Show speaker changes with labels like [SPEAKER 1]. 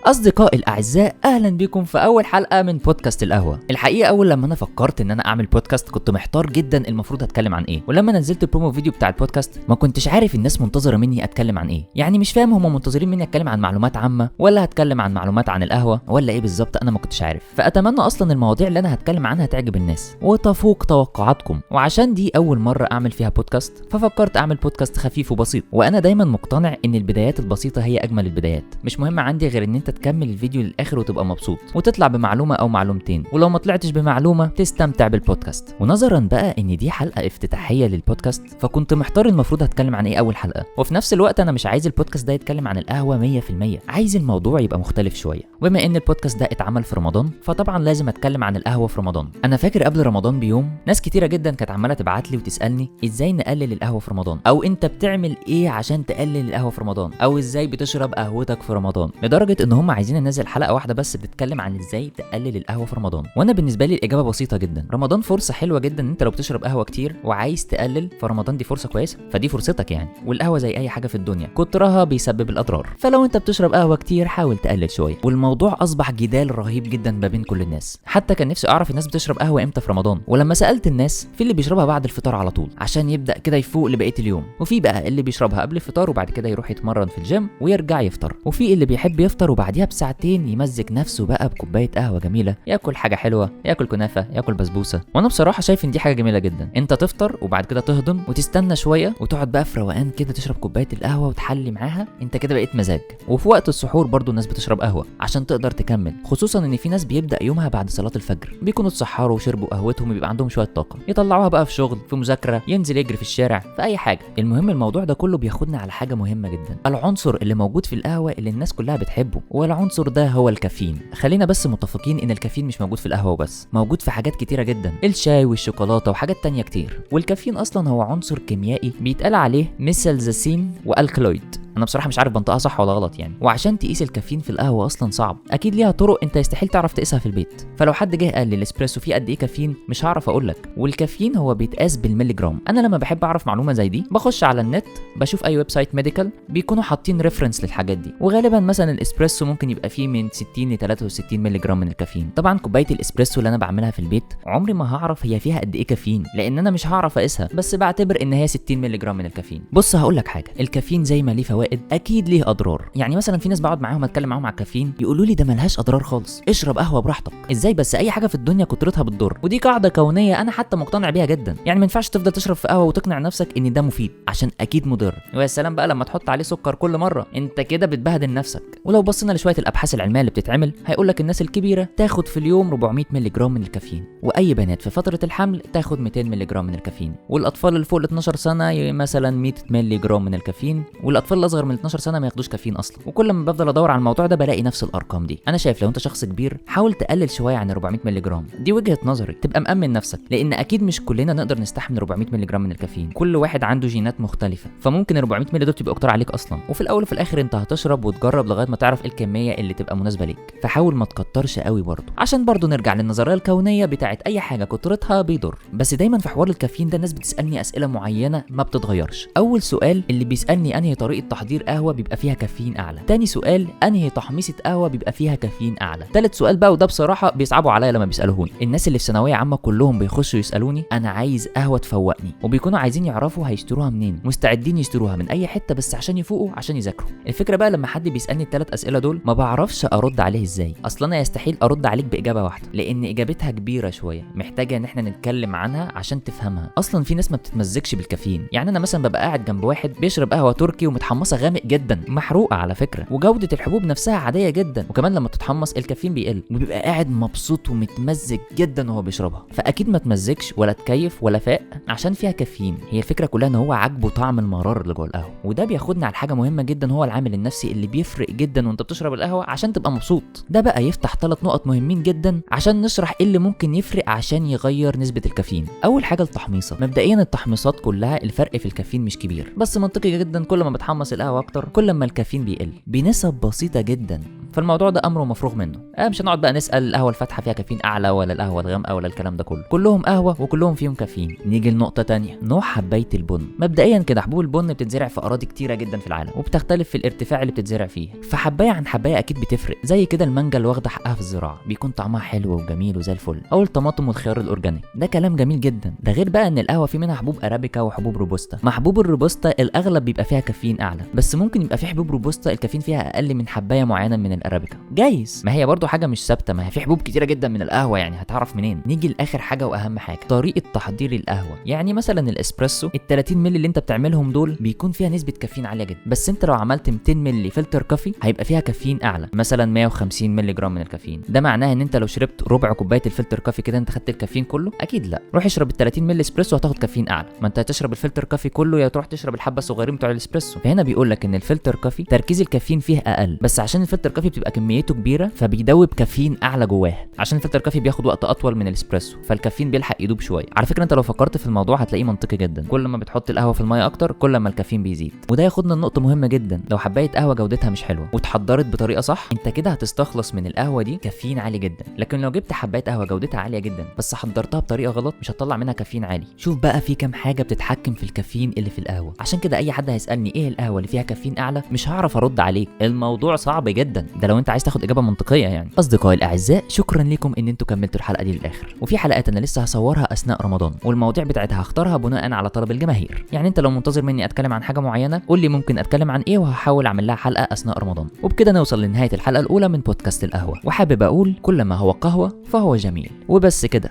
[SPEAKER 1] أصدقائي الأعزاء، أهلا بكم في أول حلقة من بودكاست القهوة. الحقيقة أول لما أنا فكرت إن أنا أعمل بودكاست كنت محتار جدا المفروض أتكلم عن إيه، ولما نزلت البرومو فيديو بتاع البودكاست ما كنتش عارف الناس منتظرة مني أتكلم عن إيه. يعني مش فاهم هم منتظرين مني أتكلم عن معلومات عامة ولا هتكلم عن معلومات عن القهوة ولا إيه بالظبط، أنا ما كنتش عارف. فأتمنى أصلا المواضيع اللي أنا هتكلم عنها تعجب الناس وتفوق توقعاتكم، وعشان دي أول مرة أعمل فيها بودكاست ففكرت أعمل بودكاست خفيف وبسيط. وأنا دايما مقتنع إن البدايات البسيطة هي أجمل البدايات. مش مهم عندي غير إن أنت تكمل الفيديو للآخر وتبقى مبسوط وتطلع بمعلومة أو معلومتين، ولو ما طلعتش بمعلومة تستمتع بالبودكاست. ونظرا بقى إن دي حلقة افتتاحية للبودكاست فكنت محتار المفروض هتكلم عن إيه أول حلقة، وفي نفس الوقت أنا مش عايز البودكاست ده يتكلم عن القهوة 100%، عايز الموضوع يبقى مختلف شوية. وبما إن البودكاست ده اتعمل في رمضان فطبعا لازم أتكلم عن القهوة في رمضان. أنا فاكر قبل رمضان بيوم ناس كتيرة جدا كانت عمالة تبعت لي وتسألني إزاي نقلل القهوة في رمضان، أو أنت بتعمل إيه عشان تقلل القهوة في رمضان، أو إزاي بتشرب قهوتك في رمضان، لدرجة إن هم عايزين ننزل حلقة واحدة بس بتتكلم عن إزاي تقلل القهوة في رمضان. وأنا بالنسبة لي الإجابة بسيطة جدا، رمضان فرصة حلوة جدا. أنت لو بتشرب قهوة كتير وعايز تقلل فرمضان دي فرصة كويسة، فدي فرصتك يعني. والقهوة زي أي حاجة في الدنيا كترها بيسبب الأضرار، فلو أنت بتشرب قهوة كتير حاول تقلل شوية. والموضوع أصبح جدال رهيب جدا ما بين كل الناس، حتى كان نفسي أعرف الناس بتشرب قهوة إمتى في رمضان. ولما سألت الناس في اللي بيشربها بعد الفطار على طول عشان يبدأ كده يفوق لبقية اليوم، وفي بقى اللي بيشربها قبل الفطار وبعد كده يروح يتمرن في الجيم ويرجع يفطر، وفي اللي بيحب يفطر وبعديها بساعتين يمزج نفسه بقى بكوباية قهوة جميلة، ياكل حاجة حلوة، ياكل كنافة، ياكل بسبوسة. وانا بصراحة شايف ان دي حاجة جميلة جدا، انت تفطر وبعد كده تهضم وتستنى شوية وتقعد بقى في روقان كده تشرب كوباية القهوة وتحلي معاها، انت كده بقيت مزاج. وفي وقت السحور برضو الناس بتشرب قهوة عشان تقدر تكمل، خصوصا ان في ناس بيبدأ يومها بعد صلاة الفجر، بيكونوا اتسحروا وشربوا قهوتهم وبيبقى عندهم شوية طاقة يطلعوها بقى في شغل، في مذاكرة، ينزل يجري في الشارع، في اي حاجة. المهم الموضوع ده كله بياخدنا على حاجة مهمة جدا، العنصر اللي موجود في القهوة اللي الناس كلها بتحبه، والعنصر ده هو الكافيين. خلينا بس متفقين ان الكافيين مش موجود في القهوة وبس، موجود في حاجات كتيرة جدا، الشاي والشوكولاتة وحاجات تانية كتير. والكافيين اصلا هو عنصر كيميائي بيتقال عليه ميثيلزاسين والكلويد. انا بصراحه مش عارف بنطقها صح ولا غلط يعني. وعشان تقيس الكافيين في القهوه اصلا صعب، اكيد ليها طرق انت يستحيل تعرف تقيسها في البيت. فلو حد جه قال لي الاسبريسو فيه قد ايه كافيين مش هعرف اقول لك. والكافيين هو بيتقاس بالملي جرام. انا لما بحب اعرف معلومه زي دي بخش على النت بشوف اي ويب سايت ميديكال بيكونوا حاطين ريفرنس للحاجات دي، وغالبا مثلا الاسبريسو ممكن يبقى فيه من 60 ل 63 ملي جرام من الكافيين. طبعا كوبايه الاسبريسو اللي انا بعملها في البيت عمري ما هعرف هي فيها قد ايه كافيين لان انا مش هعرف اقيسها، بس بعتبر ان هي 60 ملي جرام من الكافيين. بص هقول لك حاجه، الكافيين زي ما ليه فوائد اكيد ليه اضرار. يعني مثلا في ناس بقعد معاهم اتكلم معاهم على الكافيين يقولوا لي ده ملهاش اضرار خالص، اشرب قهوه براحتك. ازاي بس؟ اي حاجه في الدنيا كترتها بتضر، ودي قاعده كونيه انا حتى مقتنع بيها جدا. يعني ما ينفعش تفضل تشرب في قهوه وتقنع نفسك ان ده مفيد عشان اكيد مضر. ويا سلام بقى لما تحط عليه سكر كل مره، انت كده بتبهدل نفسك. ولو بصينا لشويه الابحاث العلميه اللي بتتعمل هيقول لك الناس الكبيره تاخد في اليوم 400 مللي جرام من الكافيين، واي بنات في فتره الحمل تاخد 200 مللي جرام من الكافيين، والاطفال اللي فوق ال 12 سنه مثلا 100 مللي جرام من الكافيين، والاطفال الاصغر من 12 سنه ما ياخدوش كافيين اصلا. وكل ما بفضل ادور على الموضوع ده بلاقي نفس الارقام دي. انا شايف لو انت شخص كبير حاول تقلل شويه عن 400 مللي جرام، دي وجهه نظري، تبقى مأمن نفسك، لان اكيد مش كلنا نقدر نستحمل 400 مللي جرام من الكافيين، كل واحد عنده جينات مختلفه، فممكن 400 مللي دول تبقى اكتر عليك اصلا. وفي الاول وفي الاخر انت هتشرب وتجرب لغايه ما تعرف ايه الكميه اللي تبقى مناسبه ليك، فحاول ما تكترش قوي برضه، عشان برضه نرجع للنظريه الكونيه بتاعت اي حاجه كترتها بيضر. بس دايما في حوار الكافيين ده الناس بتسالني اسئله معينه ما بتتغيرش. اول سؤال اللي بيسالني انهي طريقه تحضير قهوه بيبقى فيها كافيين اعلى، تاني سؤال انهي تحميصه قهوه بيبقى فيها كافيين اعلى، تالت سؤال بقى وده بصراحه بيصعبوا عليا لما بيسالوهوني، الناس اللي في ثانويه عامه كلهم بيخشوا يسالوني انا عايز قهوه تفوقني، وبيكونوا عايزين يعرفوا هيشتروها منين، مستعدين يشتروها من اي حته بس عشان يفوقوا عشان يذاكروا. الفكره بقى لما حد بيسالني الثلاث اسئله دول ما بعرفش ارد عليه ازاي، اصلا انا يستحيل ارد عليك باجابه واحده لان اجابتها كبيره شويه محتاجه ان احنا نتكلم عنها عشان تفهمها. اصلا في ناس ما بتتمزجش بالكافيين، يعني انا مثلا ببقى قاعد جنب واحد بيشرب قهوه تركي ومتحمصه غامق جدا محروقه على فكره، وجوده الحبوب نفسها عاديه جدا، وكمان لما تتحمص الكافيين بيقل، وبيبقى قاعد مبسوط ومتمزج جدا وهو بيشربها، فاكيد ما تمزجش ولا تكيف ولا فاق عشان فيها كافيين. هي الفكره كلها ان هو عاجبه طعم المرار اللي جوه القهوه، وده بياخدنا على حاجه مهمه جدا هو العامل النفسي اللي بيفرق جدا وانت بتشرب القهوه عشان تبقى مبسوط. ده بقى يفتح 3 نقط مهمين جدا عشان نشرح ايه اللي ممكن يفرق عشان يغير نسبه الكافيين. اول حاجه التحميصه. مبدئيا التحميصات كلها الفرق في الكافيين مش كبير، بس منطقي جدا كل ما بتحمص القهوه اكتر كل ما الكافيين بيقل بنسب بسيطه جدا. فالموضوع ده امره مفروغ منه. مش هنقعد بقى نسال القهوه الفاتحه فيها كافيين اعلى ولا القهوه الغامقه ولا الكلام ده كله، كلهم قهوه وكلهم فيهم كافيين. نيجي لنقطه تانية، نوع حبايه البن. مبدئيا كده حبوب البن بتتزرع في اراضي كتيره جدا في العالم وبتختلف في الارتفاع اللي بتتزرع فيه، فحبايه عن حبايه اكيد بتفرق. زي كده المانجا اللي واخده حقها في الزراعه بيكون طعمها حلو وجميل وزي الفل، او الطماطم والخيار الاورجانيك، ده كلام جميل جدا. ده غير بقى ان القهوه في منها حبوب ارابيكا وحبوب روبوستا. محبوب الروبوستا الاغلب بيبقى فيها كافيين اعلى، بس ممكن يبقى في حبوب روبوستا الكافيين فيها اقل من حبايه معينه من الارابيكا، جايز. ما هي برضو حاجه مش ثابته، ما هي في حبوب كتيره جدا من القهوه، يعني هتعرف منين؟ نيجي لاخر حاجه واهم حاجه، طريقه تحضير القهوه. يعني مثلا الاسبريسو ال 30 مللي اللي انت بتعملهم دول بيكون فيها نسبه كافيين عاليه جدا، بس انت لو عملت 200 مللي فلتر كافي هيبقى فيها كافيين اعلى، مثلا 150 مللي جرام من الكافيين. ده معناه ان انت لو شربت ربع كوبايه الفلتر كافي كده انت خدت الكافيين كله؟ اكيد لا. روح اشرب ال 30 مللي اسبريسو هتاخد كافيين اعلى. ما انت هتشرب الفلتر كافي كله يا تروح تشرب الحبه الصغيرين بتوع الاسبريسو. فهنا بيقول لك ان الفلتر كافي تركيز الكافيين فيه اقل، بس عشان الفلتر كافي بتبقى كميته كبيره فبيدوب كافيين اعلى جواه، عشان الفلتر كافي بياخد وقت اطول من الاسبريسو فالكافيين بيلحق يدوب شويه. على فكره انت لو فكرت في الموضوع هتلاقيه منطقي جدا، كل ما بتحط القهوه في الميه اكتر كل ما الكافيين بيزيد. وده ياخدنا لنقطه مهمه جدا، لو حبايه قهوه جودتها مش حلوه واتحضرت بطريقه صح انت كده هتستخلص من القهوه دي كافيين عالي جدا، لكن لو جبت حبايه قهوه جودتها عاليه جدا بس حضرتها بطريقه غلط مش هتطلع منها كافيين عالي. شوف بقى في كام حاجه بتتحكم في الكافيين اللي في القهوه، عشان كده اي حد هيسالني ايه القهوه اللي فيها كافيين اعلى مش هعرف ارد عليه، الموضوع صعب جدا، ده لو انت عايز تاخد اجابه منطقيه يعني. اصدقائي الاعزاء شكرا لكم ان انتوا كملتوا الحلقه دي للاخر، وفي حلقات انا لسه هصورها اثناء رمضان والمواضيع بتاعتها هختارها بناء على طلب الجماهير. يعني انت لو منتظر مني اتكلم عن حاجه معينه قول لي ممكن اتكلم عن ايه وهحاول اعمل لها حلقه اثناء رمضان. وبكده نوصل لنهايه الحلقه الاولى من بودكاست القهوه، وحابب اقول كل ما هو قهوه فهو جميل. وبس كده،